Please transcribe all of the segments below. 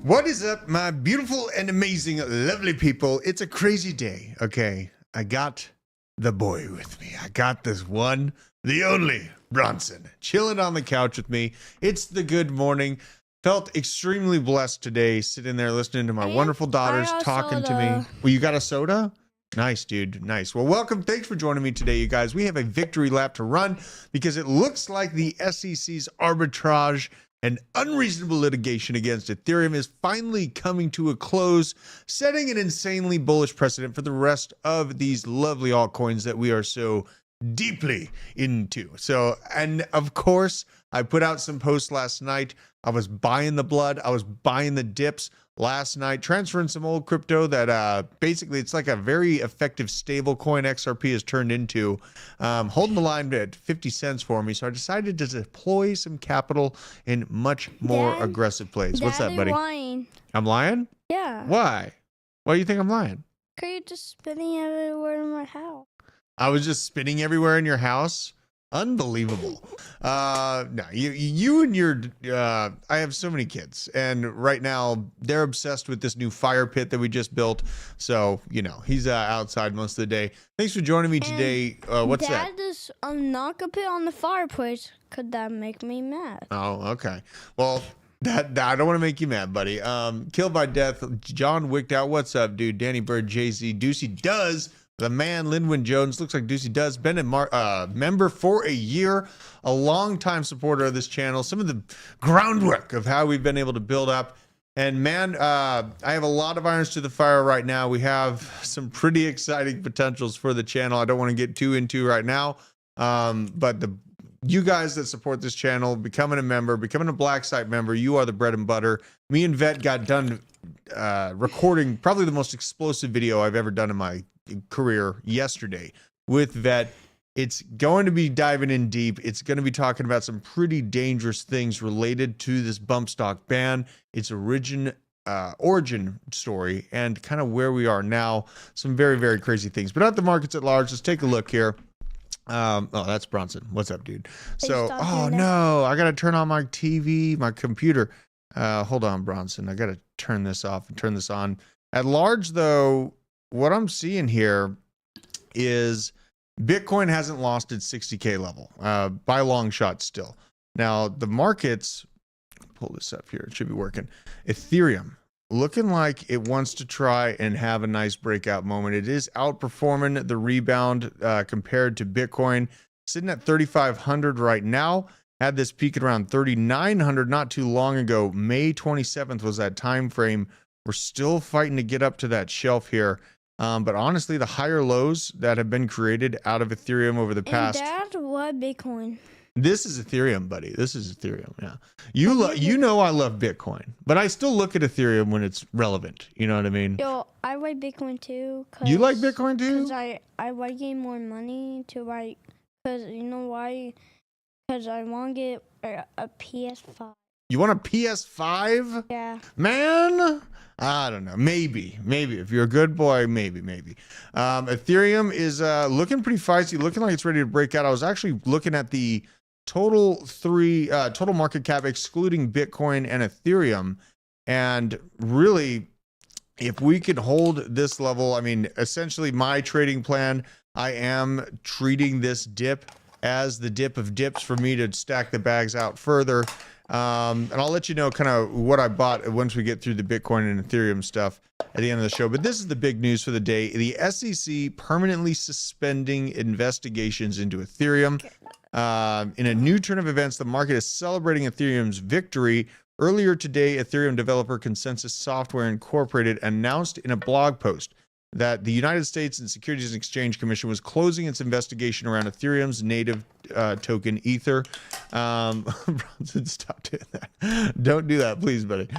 What is up, my beautiful and amazing, lovely people? It's a crazy day, okay? I got the boy with me. I got this one, the only Bronson, chilling on the couch with me. It's the good morning. Felt extremely blessed today, sitting there listening to my wonderful daughters talking to me. Well, you got a soda? Nice, dude. Nice. Well, welcome. Thanks for joining me today, you guys. We have a victory lap to run because it looks like the SEC's arbitrage and unreasonable litigation against Ethereum is finally coming to a close, setting an insanely bullish precedent for the rest of these lovely altcoins that we are so deeply into. So, and of course, I put out some posts last night. I was buying the blood. I was buying the dips last night, transferring some old crypto that basically it's like a very effective stable coin XRP has turned into, holding the line at 50 cents for me. So I decided to deploy some capital in much more aggressive plays. What's that, buddy? Lying. I'm lying? Yeah. Why? Why do you think I'm lying? Because you're just spinning everywhere in my house. I was just spinning everywhere in your house. Unbelievable. No, you and your, I have so many kids, and right now they're obsessed with this new fire pit that we just built. So, you know, he's outside most of the day. Thanks for joining me today. What's that? Dad is knock a pit on the fireplace. Could that make me mad? Oh, okay. Well, that I don't want to make you mad, buddy. Killed by Death, John Wicked out. What's up, dude? Danny Bird, Jay-Z, Deucey Does. The man, Linwin Jones, looks like Deucey Does. Been a member for a year, a long-time supporter of this channel. Some of the groundwork of how we've been able to build up. And man, I have a lot of irons to the fire right now. We have some pretty exciting potentials for the channel. I don't want to get too into right now. But you guys that support this channel, becoming a member, becoming a Black Site member, you are the bread and butter. Me and Vet got done recording probably the most explosive video I've ever done in my career yesterday with Vet. It's going to be diving in deep. It's going to be talking about some pretty dangerous things related to this bump stock ban, its origin, origin story and kind of where we are now. Some very, very crazy things, but not the markets at large. Let's take a look here. Oh, that's Bronson. What's up, dude? So, oh no, I got to turn on my TV, my computer. Hold on, Bronson. I got to turn this off and turn this on. At large, though, what I'm seeing here is Bitcoin hasn't lost its 60K level by a long shot still. Now, the markets, pull this up here. It should be working. Ethereum, looking like it wants to try and have a nice breakout moment. It is outperforming the rebound compared to Bitcoin, sitting at 3,500 right now. Had this peak at around 3,900 not too long ago. May 27th was that time frame. We're still fighting to get up to that shelf here. But honestly, the higher lows that have been created out of Ethereum over the past. And Dad, what Bitcoin? This is Ethereum, buddy. This is Ethereum. Yeah. You know I love Bitcoin, but I still look at Ethereum when it's relevant. You know what I mean? Yo, I like Bitcoin too. You like Bitcoin too? Because I like getting more money to like, because you know why? Because I want to get a PS5. You want a PS5? Yeah. Man, I don't know. Maybe. If you're a good boy, maybe. Ethereum is looking pretty feisty, looking like it's ready to break out. I was actually looking at the total market cap, excluding Bitcoin and Ethereum. And really, if we could hold this level, I mean, essentially my trading plan, I am treating this dip as the dip of dips for me to stack the bags out further. And I'll let you know kind of what I bought once we get through the Bitcoin and Ethereum stuff at the end of the show. But this is the big news for the day. The SEC permanently suspending investigations into Ethereum. In a new turn of events, the market is celebrating Ethereum's victory. Earlier today, Ethereum developer Consensus Software Incorporated announced in a blog post that the United States and Securities and Exchange Commission was closing its investigation around Ethereum's native token Ether. Bronson, stop doing that. Don't do that, please, buddy.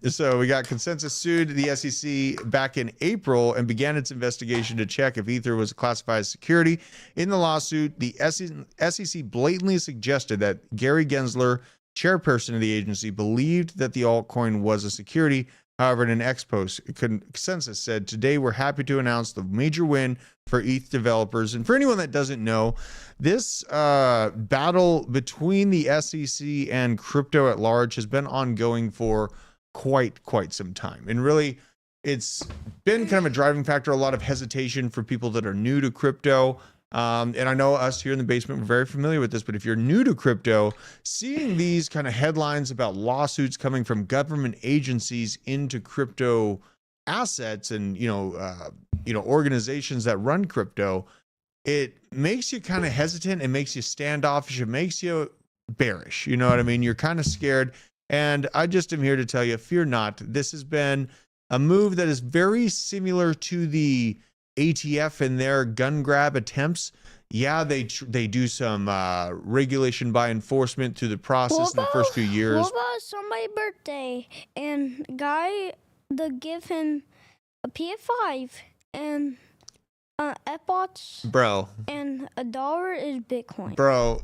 So we got Consensus sued the SEC back in April and began its investigation to check if Ether was classified as security. In the lawsuit, the SEC blatantly suggested that Gary Gensler, chairperson of the agency, believed that the altcoin was a security. However, in an X post, Consensus said, "Today we're happy to announce the major win for ETH developers." And for anyone that doesn't know, this battle between the SEC and crypto at large has been ongoing for quite some time. And really, it's been kind of a driving factor, a lot of hesitation for people that are new to crypto. And I know us here in the basement, we're very familiar with this, but if you're new to crypto, seeing these kind of headlines about lawsuits coming from government agencies into crypto assets and, organizations that run crypto, it makes you kind of hesitant. It makes you standoffish. It makes you bearish. You know what I mean? You're kind of scared. And I just am here to tell you, fear not. This has been a move that is very similar to the ATF and their gun grab attempts. Yeah, they do some regulation by enforcement through the process in the first few years. What about somebody's birthday and they give him a PS5 and F-bots, bro, and $1 is Bitcoin, bro?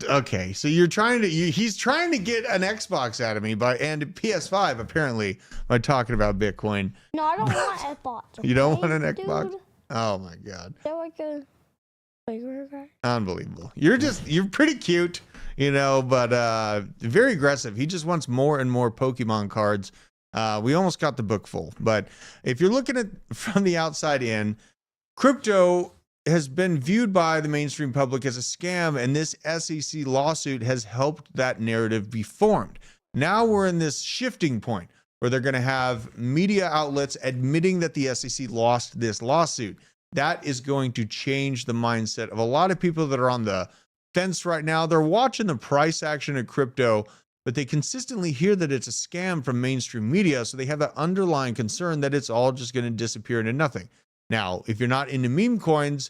Okay, so he's trying to get an Xbox out of me and a PS5 apparently by talking about Bitcoin. No, I don't want Xbox. You don't want an Xbox? Dude. Oh my God. They're like a bigger guy. Unbelievable. You're pretty cute, but very aggressive. He just wants more and more Pokemon cards. We almost got the book full, but if you're looking at from the outside in, crypto has been viewed by the mainstream public as a scam, and this SEC lawsuit has helped that narrative be formed. Now we're in this shifting point where they're going to have media outlets admitting that the SEC lost this lawsuit. That is going to change the mindset of a lot of people that are on the fence right now. They're watching the price action of crypto, but they consistently hear that it's a scam from mainstream media, so they have that underlying concern that it's all just going to disappear into nothing. Now, if you're not into meme coins,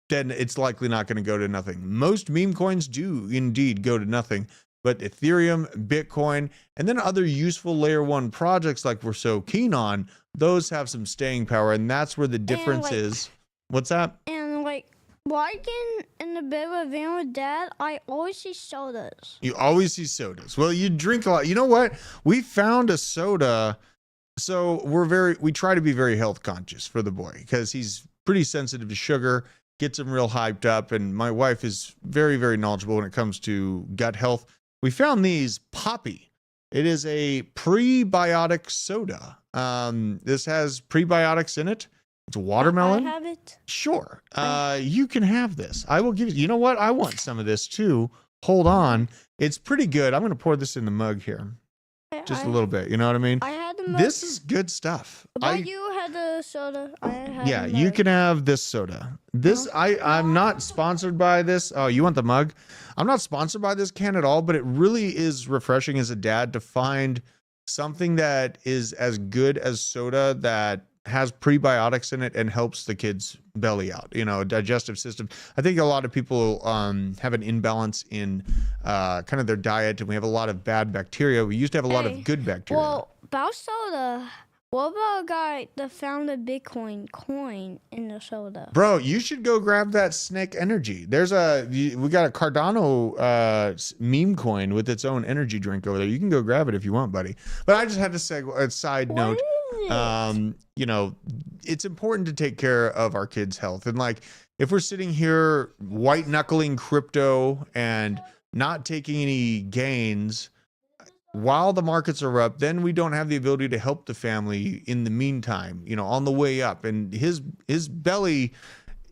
then it's likely not going to go to nothing. Most meme coins do indeed go to nothing, but Ethereum, Bitcoin, and then other useful layer one projects like we're so keen on, those have some staying power, and that's where the difference is. What's that? And Walking in the bed with van with Dad, I always see sodas. You always see sodas. Well, you drink a lot. You know what? We found a soda. So we try to be very health conscious for the boy because he's pretty sensitive to sugar, gets him real hyped up. And my wife is very, very knowledgeable when it comes to gut health. We found these Poppy. It is a prebiotic soda. This has prebiotics in it. It's watermelon. I have it. Sure. You can have this. I will give you. You know what? I want some of this too. Hold on. It's pretty good. I'm going to pour this in the mug here. Just a little bit. You know what I mean? I had the mug. This is good stuff. But you had the soda. I had Yeah, the you mug. can have this soda. This I'm not sponsored by this. Oh, you want the mug? I'm not sponsored by this can at all, but it really is refreshing as a dad to find something that is as good as soda that has prebiotics in it and helps the kid's belly out, digestive system. I think a lot of people have an imbalance in kind of their diet, and we have a lot of bad bacteria. We used to have a lot of good bacteria. Well, about soda, what about a guy that found a Bitcoin coin in the soda? Bro, you should go grab that Snake Energy. We got a Cardano meme coin with its own energy drink over there. You can go grab it if you want, buddy. But I just had to say a side note. It's important to take care of our kids' health. And like, if we're sitting here white knuckling crypto and not taking any gains while the markets are up, then we don't have the ability to help the family in the meantime, on the way up. And his belly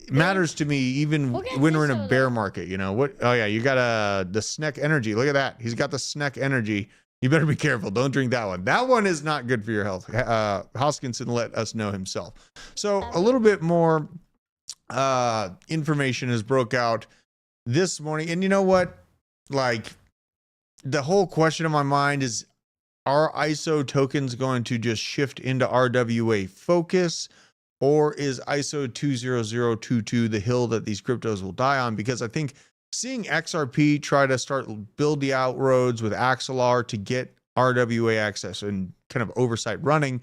matters to me even when we're in a bear market. What? Oh yeah, you got the Snake Energy. Look at that. He's got the Snake Energy. You better be careful. Don't drink that one. That one is not good for your health. Hoskinson let us know himself. So a little bit more information has broke out this morning. And you know what? Like, the whole question in my mind is, are ISO tokens going to just shift into RWA focus? Or is ISO 20022 the hill that these cryptos will die on? Because I think seeing XRP try to start build the outroads with Axelar to get RWA access and kind of oversight running,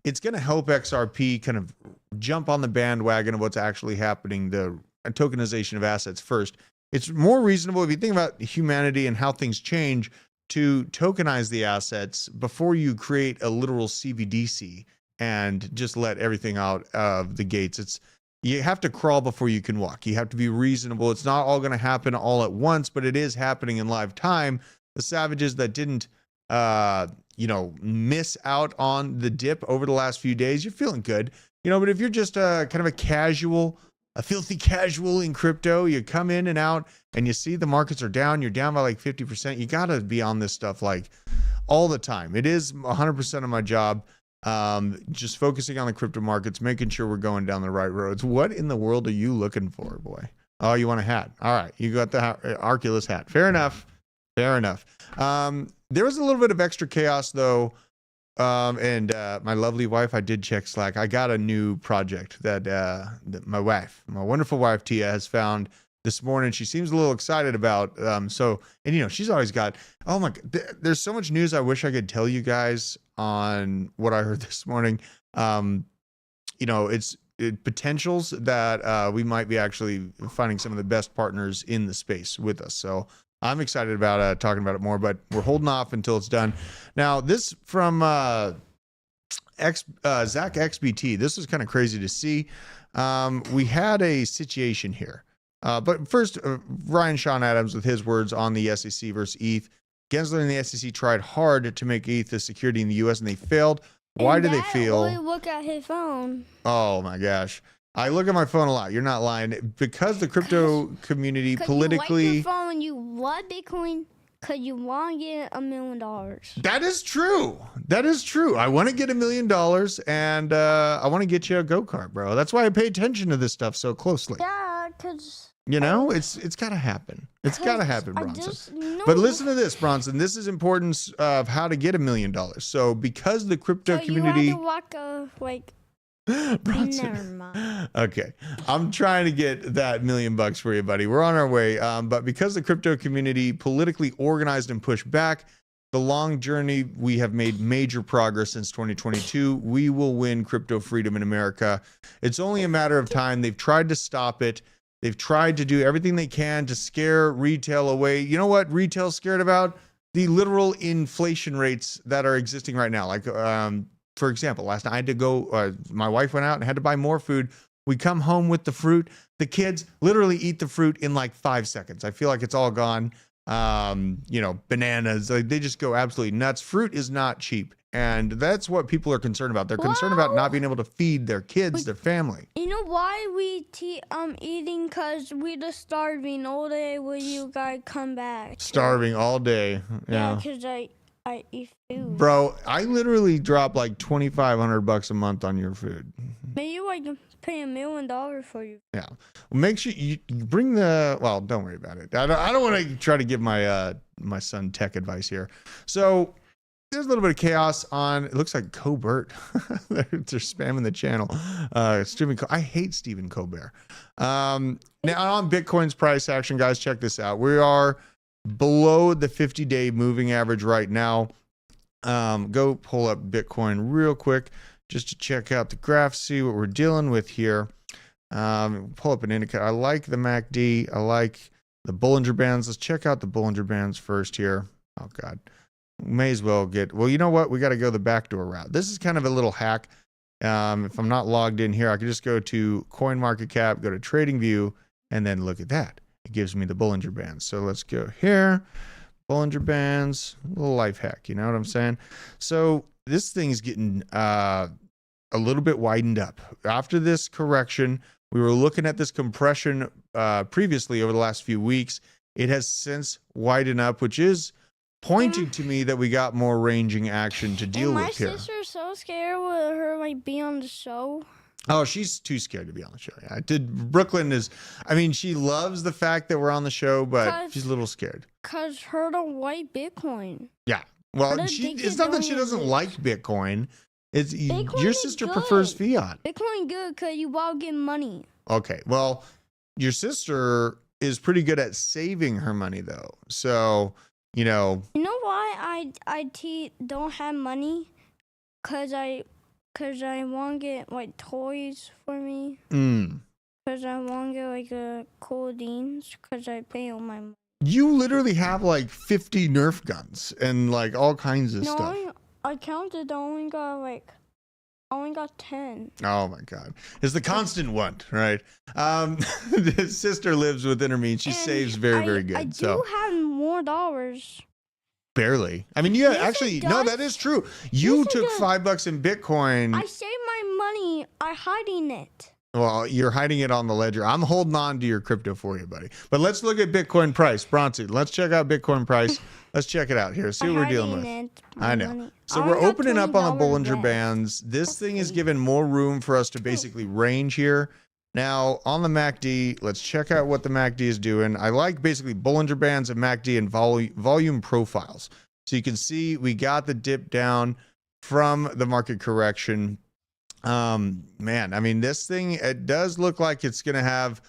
it's going to help XRP kind of jump on the bandwagon of what's actually happening, the tokenization of assets first. It's more reasonable, if you think about humanity and how things change, to tokenize the assets before you create a literal CBDC and just let everything out of the gates. You have to crawl before you can walk. You have to be reasonable. It's not all going to happen all at once, but it is happening in live time. The savages that didn't, miss out on the dip over the last few days, you're feeling good. But if you're just kind of a filthy casual in crypto, you come in and out and you see the markets are down, you're down by like 50%. You got to be on this stuff like all the time. It is 100% of my job. Just focusing on the crypto markets, making sure we're going down the right roads. What in the world are you looking for, boy? Oh, you want a hat? All right, you got the Arculus hat. Fair enough. There was a little bit of extra chaos though, and my lovely wife, I did check Slack. I got a new project that my wonderful wife Tia, has found this morning. She seems a little excited about. She's always got. Oh my God, there's so much news I wish I could tell you guys on what I heard this morning. It's potentials that we might be actually finding some of the best partners in the space with us. So I'm excited about talking about it more, but we're holding off until it's done. Now, this from Zach XBT. This is kind of crazy to see. We had a situation here. But first, Ryan Sean Adams with his words on the SEC versus ETH. Gensler and the SEC tried hard to make ETH a security in the U.S. and they failed. Why do they fail? Look at his phone. Oh my gosh. I look at my phone a lot. You're not lying. Because the crypto community politically. You like your phone when you love Bitcoin because you want to get $1 million. That is true. I want to get $1 million and I want to get you a go-kart, bro. That's why I pay attention to this stuff so closely. Yeah, because. It's got to happen. It's got to happen, Bronson. But listen to this, Bronson. This is importance of how to get $1 million. So because the crypto community. You have to walk Bronson. Never mind. Okay. I'm trying to get that $1 million for you, buddy. We're on our way. But because the crypto community politically organized and pushed back the long journey, we have made major progress since 2022. We will win crypto freedom in America. It's only a matter of time. They've tried to stop it. They've tried to do everything they can to scare retail away. You know what retail's scared about? The literal inflation rates that are existing right now. Like, for example, last night I had to go, my wife went out and had to buy more food. We come home with the fruit. The kids literally eat the fruit in like 5 seconds. I feel like it's all gone. Bananas, they just go absolutely nuts. Fruit is not cheap. And that's what people are concerned about. They're concerned about not being able to feed their kids, their family. You know why we eating? Because we just starving all day when you guys come back. Starving all day. Yeah, because I eat food. Bro, I literally drop like $2,500 a month on your food. Maybe I can pay $1 million for you. Yeah. Make sure you bring well, don't worry about it. I don't want to try to give my son tech advice here. So there's a little bit of chaos on, it looks like Colbert. they're spamming the channel. I hate Stephen Colbert. Now on Bitcoin's price action, guys, check this out. We are below the 50-day moving average right now. Go pull up Bitcoin real quick just to check out the graph, see what we're dealing with here. Pull up an indicator. I like the MACD. I like the Bollinger Bands. Let's check out the Bollinger Bands first here. Oh, God. May as well well, you know what? We got to go the backdoor route. This is kind of a little hack. If I'm not logged in here, I can just go to CoinMarketCap, go to TradingView, and then look at that. It gives me the Bollinger Bands. So let's go here. Bollinger Bands, a little life hack. You know what I'm saying? So this thing's getting a little bit widened up. After this correction, we were looking at this compression previously over the last few weeks. It has since widened up, which is pointing to me that we got more ranging action to deal with here. My sister's so scared with her be on the show. Oh, she's too scared to be on the show. Yeah, Brooklyn is. I mean, she loves the fact that we're on the show, but she's a little scared. Cause her don't like Bitcoin. Yeah. Well, it's not that she doesn't like Bitcoin. Your sister prefers fiat. Bitcoin good because you all get money. Okay. Well, your sister is pretty good at saving her money, though. So, You know why I don't have money? Cause I want to get like toys for me. Cause I want to get like a cool beans. Cause I pay all my money. You literally have like 50 Nerf guns and like all kinds of stuff. I counted. I only got 10. Oh my God. It's the constant want, right? His sister lives within her means. She saves very, very good. I do have more dollars. Barely. I mean, no, that is true. You took $5 in Bitcoin. I saved my money. I'm hiding it. Well, you're hiding it on the ledger. I'm holding on to your crypto for you, buddy. But let's look at Bitcoin price. Bronson, let's check out Bitcoin price. Let's check it out here. See what we're dealing with. I know. Money. So we're opening up on the Bollinger Bands. This thing is giving more room for us to basically range here. Now, on the MACD, let's check out what the MACD is doing. I like basically Bollinger Bands and MACD and volume profiles. So you can see we got the dip down from the market correction. Man, I mean, this thing, it does look like it's going to have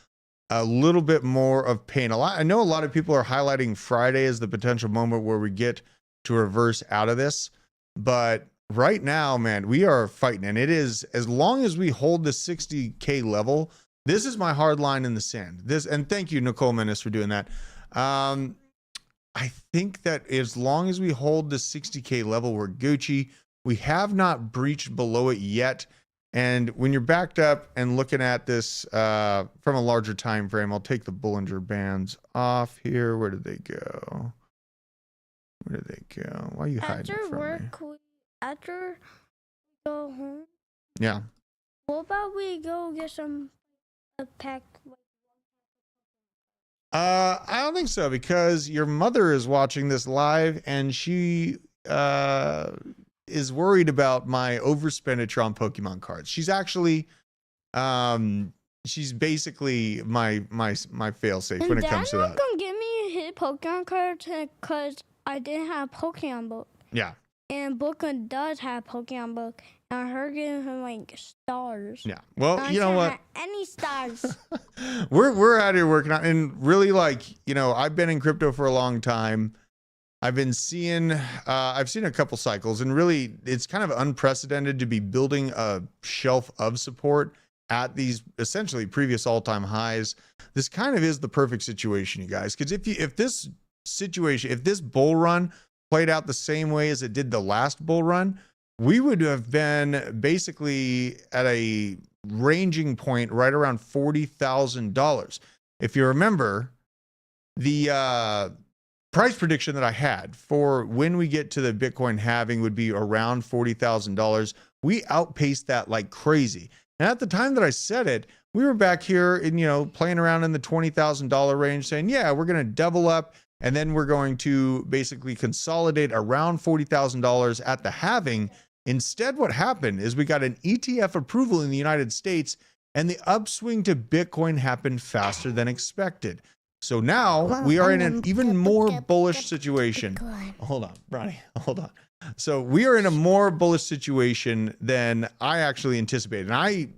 a little bit more of pain. I know a lot of people are highlighting Friday as the potential moment where we get to reverse out of this. But right now, man, we are fighting. And it is, as long as we hold the 60K level, this is my hard line in the sand. And thank you, Nicole Menace, for doing that. I think that as long as we hold the 60K level, we're Gucci. We have not breached below it yet. And when you're backed up and looking at this from a larger time frame, I'll take the Bollinger Bands off here. Where did they go? Where did they go? Why are you hiding it from me? After we go home. Yeah. What about we go get a pack? I don't think so, because your mother is watching this live and she is worried about my overexpenditure on Pokemon cards. She's actually she's basically my failsafe when it comes to that. Dad's not gonna give me his Pokemon cards because I didn't have Pokemon book. Yeah. And Booker does have Pokemon book. And I heard giving him like stars. Yeah. Well, you know what? Any stars. we're out here working on, and really, like, I've been in crypto for a long time. I've been seeing, I've seen a couple cycles, and really it's kind of unprecedented to be building a shelf of support at these essentially previous all-time highs. This kind of is the perfect situation, you guys, because if this bull run played out the same way as it did the last bull run, we would have been basically at a ranging point right around $40,000. If you remember, the price prediction that I had for when we get to the Bitcoin halving would be around $40,000. We outpaced that like crazy. And at the time that I said it, we were back here in, playing around in the $20,000 range saying, yeah, we're going to double up. And then we're going to basically consolidate around $40,000 at the halving. Instead, what happened is we got an ETF approval in the United States, and the upswing to Bitcoin happened faster than expected. So now we are in an even more bullish situation. Hold on, Bronny, hold on. So we are in a more bullish situation than I actually anticipated. And I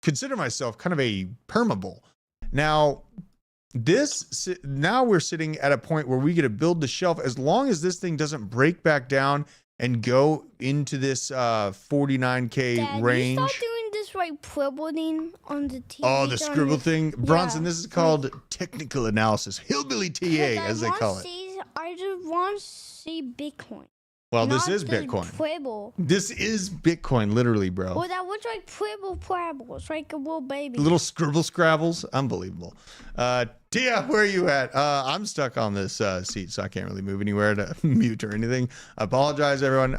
consider myself kind of a permabull. Now we're sitting at a point where we get to build the shelf as long as this thing doesn't break back down and go into this 49K Dad, range. You stop doing this scribbling on the TV. Oh, the scribble thing? Bronson, Yeah. this is called technical analysis. Hillbilly TA, as they call it. I just want to see Bitcoin. Well, this Not is Bitcoin. Pueblo. This is Bitcoin, literally, bro. Well, that looks like Pueblo. It's like a little baby. Little scribble scrabbles. Unbelievable. Tia, where are you at? I'm stuck on this seat, so I can't really move anywhere to mute or anything. I apologize, everyone.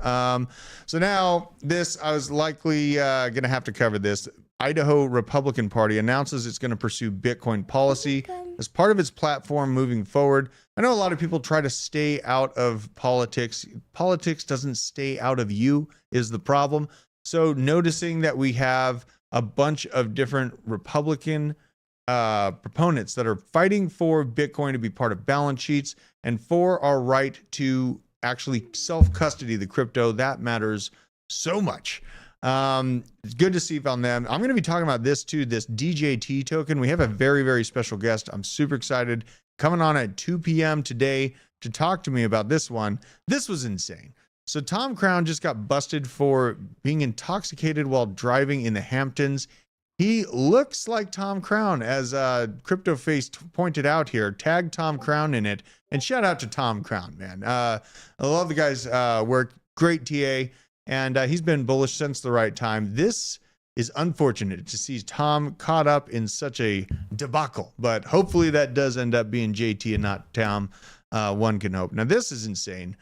So now this, I was likely going to have to cover this. Idaho Republican Party announces it's going to pursue Bitcoin policy as part of its platform moving forward. I know a lot of people try to stay out of politics. Politics doesn't stay out of you is the problem. So noticing that we have a bunch of different Republican proponents that are fighting for Bitcoin to be part of balance sheets and for our right to actually self-custody the crypto, that matters so much. It's good to see on them. I'm going to be talking about this too, this DJT token. We have a very, very special guest. I'm super excited coming on at 2 p.m. today to talk to me about this one. This was insane. So Tom Crown just got busted for being intoxicated while driving in the Hamptons. He looks like Tom Crown, as Crypto Face pointed out here. Tag Tom Crown in it. And shout out to Tom Crown, man. I love the guy's work. Great TA. And he's been bullish since the right time. This is unfortunate to see Tom caught up in such a debacle. But hopefully that does end up being JT and not Tom. One can hope. Now, this is insane.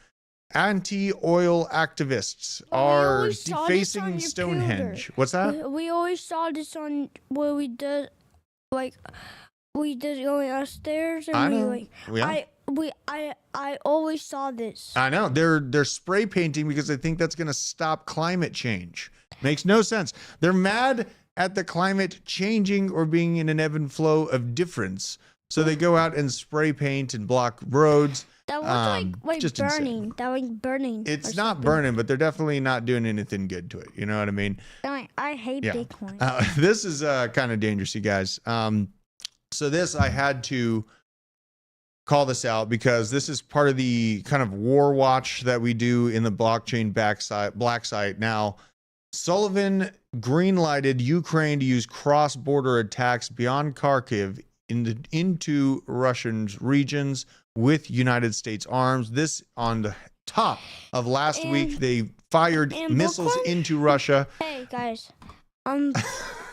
Anti-oil activists are defacing Stonehenge. What's that? We always saw this on where we did going upstairs, and I know. I always saw this. I know. They're spray painting because they think that's going to stop climate change. Makes no sense. They're mad at the climate changing or being in an ebb and flow of difference. So they go out and spray paint and block roads. That was like just burning. insane. That was burning. It's not burning, but they're definitely not doing anything good to it. You know what I mean? I hate Bitcoin. This is kind of dangerous, you guys. So this, I had to call this out because this is part of the kind of war watch that we do in the blockchain black site. Now, Sullivan green-lighted Ukraine to use cross-border attacks beyond Kharkiv into Russian regions with United States arms. This on the top of last week. They fired missiles into Russia. Hey, guys.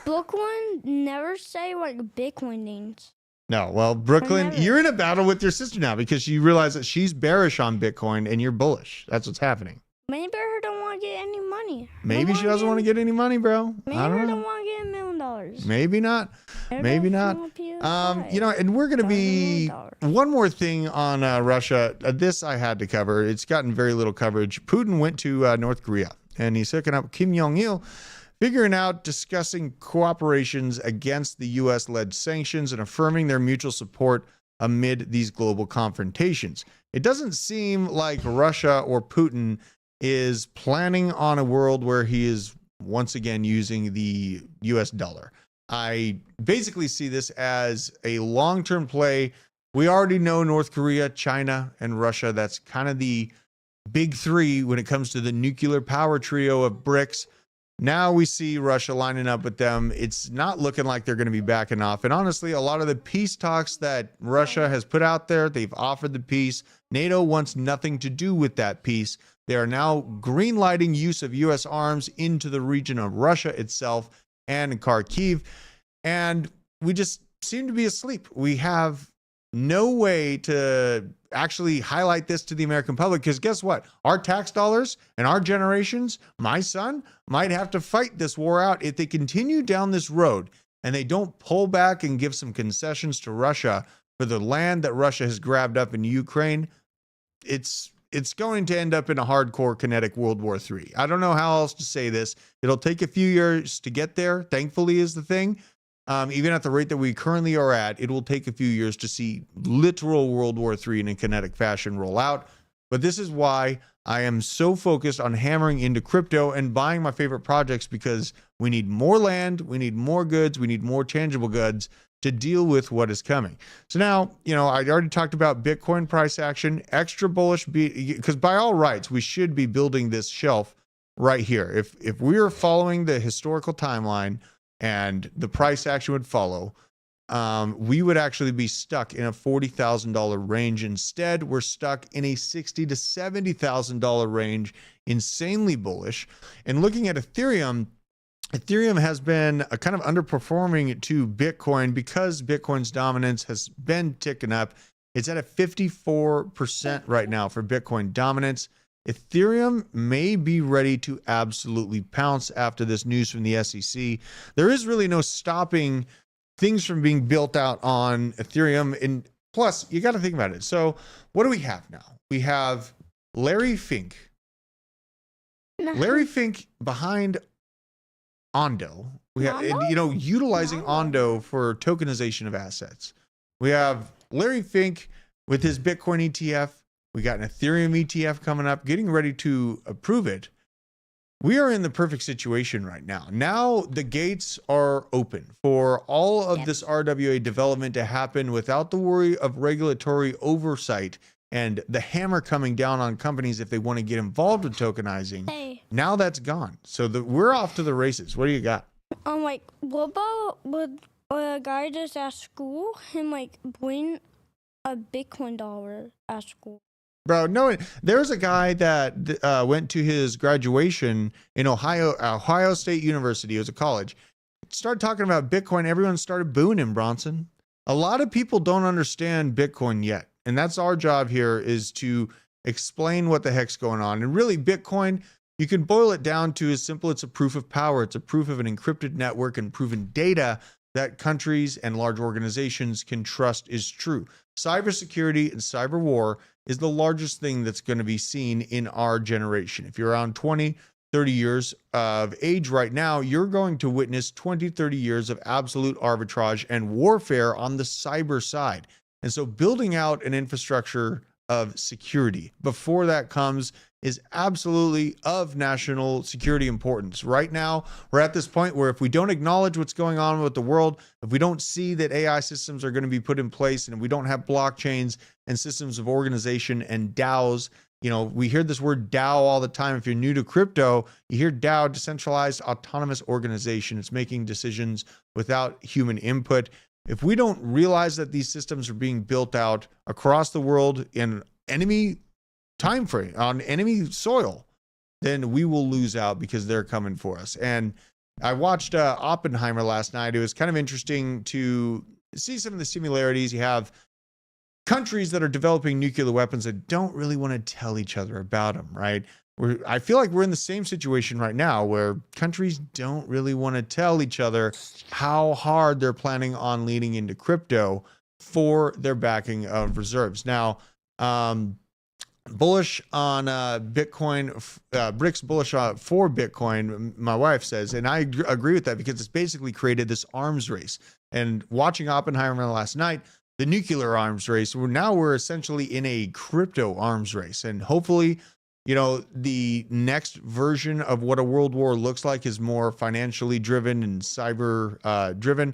Brooklyn never say what Bitcoin means. No, well, Brooklyn, you're in a battle with your sister now because you realize that she's bearish on Bitcoin and you're bullish. That's what's happening. Maybe her don't want to get any money. Maybe she doesn't want to get any money, bro. Maybe I don't her know. don't want to get $1 million. Maybe not. Maybe not. And we're going to be one more thing on Russia. This I had to cover. It's gotten very little coverage. Putin went to North Korea and he's hooking up Kim Jong-il, figuring out discussing cooperations against the U.S.-led sanctions and affirming their mutual support amid these global confrontations. It doesn't seem like Russia or Putin is planning on a world where he is once again using the U.S. dollar. I basically see this as a long-term play. We already know North Korea, China, and Russia. That's kind of the big three when it comes to the nuclear power trio of BRICS. Now we see Russia lining up with them. It's not looking like they're going to be backing off. And honestly, a lot of the peace talks that Russia has put out there, they've offered the peace. NATO wants nothing to do with that peace. They are now green lighting use of U.S. arms into the region of Russia itself and Kharkiv. And we just seem to be asleep. We have no way to actually highlight this to the American public, because guess what? Our tax dollars and our generations, my son, might have to fight this war out if they continue down this road and they don't pull back and give some concessions to Russia for the land that Russia has grabbed up in Ukraine. It's going to end up in a hardcore kinetic World War III. I don't know how else to say this. It'll take a few years to get there, thankfully, is the thing. Even at the rate that we currently are at, it will take a few years to see literal World War III in a kinetic fashion roll out. But this is why I am so focused on hammering into crypto and buying my favorite projects, because we need more land, we need more goods, we need more tangible goods to deal with what is coming. So now, I already talked about Bitcoin price action, extra bullish, because by all rights, we should be building this shelf right here. If we are following the historical timeline and the price action would follow, we would actually be stuck in a $40,000 range. Instead, we're stuck in a $60,000 to $70,000 range, insanely bullish. And looking at Ethereum has been a kind of underperforming to Bitcoin because Bitcoin's dominance has been ticking up. It's at a 54% right now for Bitcoin dominance. Ethereum may be ready to absolutely pounce after this news from the SEC. There is really no stopping things from being built out on Ethereum. And plus, you got to think about it. So what do we have now? We have Larry Fink. Larry Fink behind Ondo. We have, utilizing Ondo for tokenization of assets. We have Larry Fink with his Bitcoin ETF. We got an Ethereum ETF coming up, getting ready to approve it. We are in the perfect situation right now. Now the gates are open for all of this RWA development to happen without the worry of regulatory oversight and the hammer coming down on companies if they want to get involved with tokenizing. Hey. Now that's gone. So we're off to the races. What do you got? What about would a guy just at school and bring a Bitcoin dollar at school? Bro, no, there's a guy that went to his graduation in Ohio State University. It was a college. Started talking about Bitcoin. Everyone started booing him, Bronson. A lot of people don't understand Bitcoin yet. And that's our job here, is to explain what the heck's going on. And really, Bitcoin, you can boil it down to as simple. It's a proof of power. It's a proof of an encrypted network and proven data that countries and large organizations can trust is true. Cybersecurity and cyber war is the largest thing that's going to be seen in our generation. If you're around 20, 30 years of age right now, you're going to witness 20, 30 years of absolute arbitrage and warfare on the cyber side. And so building out an infrastructure of security before that comes is absolutely of national security importance. Right now, we're at this point where if we don't acknowledge what's going on with the world, if we don't see that AI systems are going to be put in place, and if we don't have blockchains and systems of organization and DAOs, we hear this word DAO all the time. If you're new to crypto, you hear DAO, decentralized autonomous organization. It's making decisions without human input. If we don't realize that these systems are being built out across the world in enemy time frame, on enemy soil, then we will lose out because they're coming for us. And I watched Oppenheimer last night. It was kind of interesting to see some of the similarities. You have countries that are developing nuclear weapons that don't really want to tell each other about them, right? I feel like we're in the same situation right now where countries don't really want to tell each other how hard they're planning on leaning into crypto for their backing of reserves. Now, bullish on Bitcoin, BRICS bullish for Bitcoin, my wife says, and I agree with that because it's basically created this arms race. And watching Oppenheimer last night, the nuclear arms race, we're essentially in a crypto arms race. And hopefully, the next version of what a world war looks like is more financially driven and cyber driven,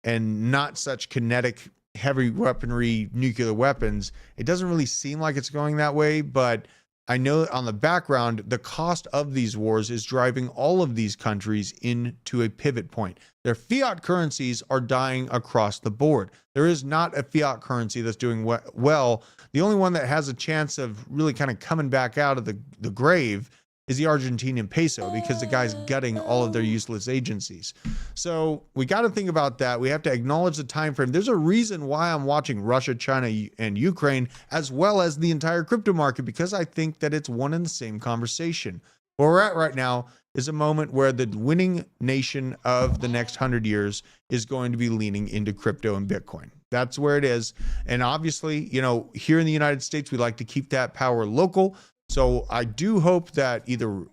and not such kinetic heavy weaponry nuclear weapons. It doesn't really seem like it's going that way, but I know on the background, the cost of these wars is driving all of these countries into a pivot point. Their fiat currencies are dying across the board. There is not a fiat currency that's doing well. The only one that has a chance of really kind of coming back out of the grave is the Argentinian peso, because the guy's gutting all of their useless agencies. So we got to think about that. We have to acknowledge the time frame. There's a reason why I'm watching Russia, China, and Ukraine, as well as the entire crypto market, because I think that it's one and the same conversation. Where we're at right now is a moment where the winning nation of the next 100 years is going to be leaning into crypto and Bitcoin. That's where it is. And obviously, you know, here in the United States, we like to keep that power local. So I do hope that either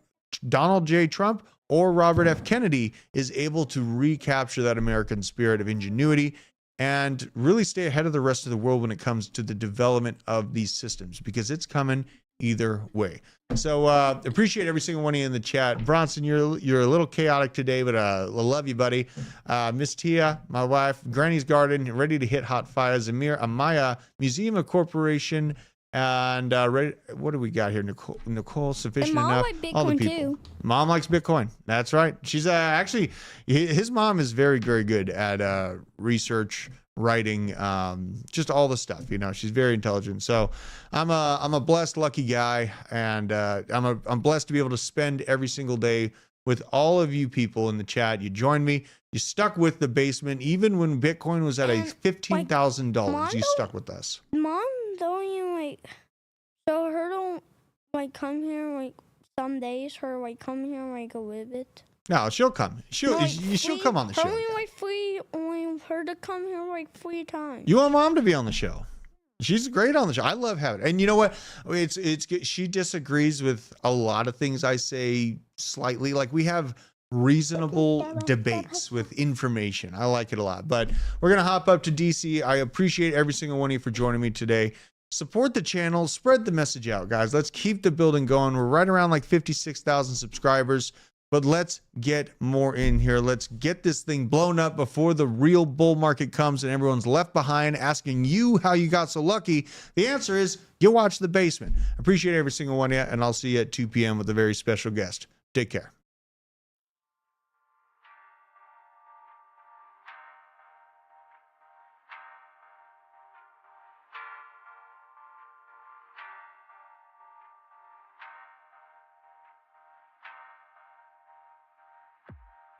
Donald J. Trump or Robert F. Kennedy is able to recapture that American spirit of ingenuity and really stay ahead of the rest of the world when it comes to the development of these systems, because it's coming either way. So appreciate every single one of you in the chat. Bronson, you're a little chaotic today, but I love you, buddy. Miss Tia, my wife, Granny's Garden, ready to hit hot fire. Zamir Amaya, Museum of Corporation, and what do we got here? Nicole, sufficient and Mom enough. Like Bitcoin all the people. Too. Mom likes Bitcoin. That's right. She's actually, his mom is very, very good at research, writing, just all the stuff. You know, she's very intelligent. So I'm a blessed, lucky guy, and I'm blessed to be able to spend every single day with all of you people in the chat. You joined me. You stuck with the basement, even when Bitcoin was at a $15,000. You stuck with us. Mom don't even like, so her don't like come here like some days. Her like come here like a little bit. No, she'll come. She'll come on the show. Only like her to come here like 3 times. You want Mom to be on the show. She's great on the show. I love having it. And you know what? It's good. She disagrees with a lot of things I say slightly. Like, we have reasonable debates with information. I like it a lot. But we're going to hop up to DC. I appreciate every single one of you for joining me today. Support the channel. Spread the message out, guys. Let's keep the building going. We're right around like 56,000 subscribers. But let's get more in here. Let's get this thing blown up before the real bull market comes and everyone's left behind asking you how you got so lucky. The answer is you watch The Basement. Appreciate every single one of you, and I'll see you at 2 p.m. with a very special guest. Take care.